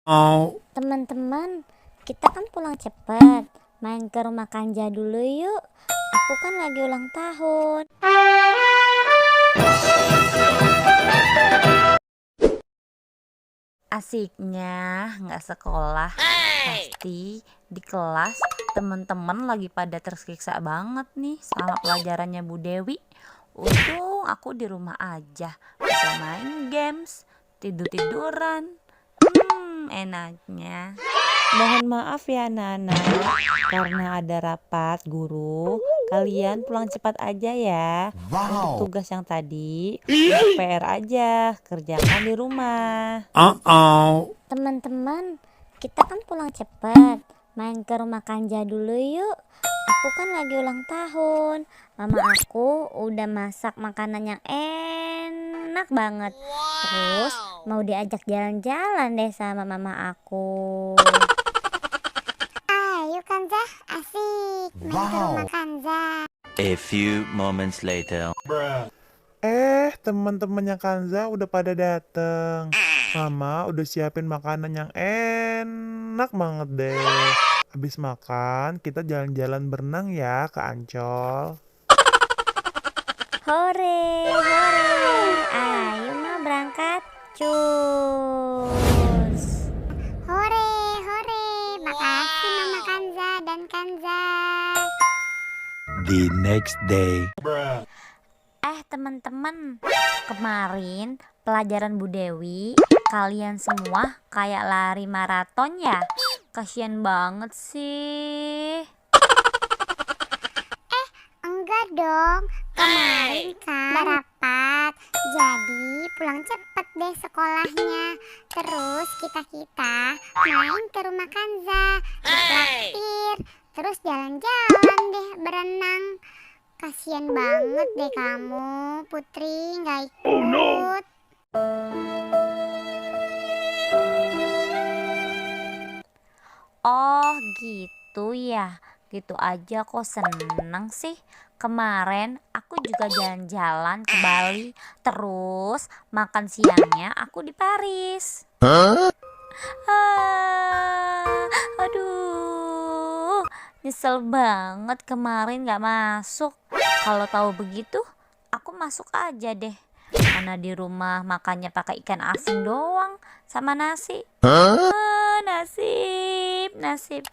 Oh, Teman-teman, kita kan pulang cepet. Main ke rumah Kanja dulu yuk. Aku kan lagi ulang tahun. Asiknya nggak sekolah, pasti di kelas temen-temen lagi pada tersiksa banget nih sama pelajarannya Bu Dewi. Untung aku di rumah aja, bisa main games, tidur-tiduran. Enaknya. Mohon maaf ya Nana, karena ada rapat guru, kalian pulang cepat aja ya. Untuk wow. tugas yang tadi, untuk PR aja, kerjakan di rumah. Uh-oh. Teman-teman, kita kan pulang cepet. Main ke rumah Kanja dulu yuk. Aku kan lagi ulang tahun. Mama aku udah masak makanan yang enak banget. Terus mau diajak jalan-jalan deh sama mama aku. Ayo Kanza, asik main ke rumah Kanza. A few moments later. Teman-temannya Kanza udah pada dateng. Mama udah siapin makanan yang enak banget deh. Habis makan, kita jalan-jalan berenang ya ke Ancol. Hore, hore. Ayo ma berangkat. Cus. Hore, hore. Makasih Mama Kanza dan Kanza. The next day. Teman-teman, kemarin pelajaran Bu Dewi, kalian semua kayak lari maraton ya? Kasian banget sih. Enggak dong. Kemarin kan rapat. Jadi pulang cepet deh sekolahnya. Terus kita main ke rumah Kanza, ditraktir, terus jalan-jalan deh berenang. Kasian banget deh kamu, Putri nggak ikut. Oh gitu ya, gitu aja kok seneng sih. Kemarin aku juga jalan-jalan ke Bali, terus makan siangnya aku di Paris. Aduh, nyesel banget kemarin gak masuk. Kalau tahu begitu, aku masuk aja deh. Mana di rumah makannya pakai ikan asin doang sama nasi. Nasib, nasib.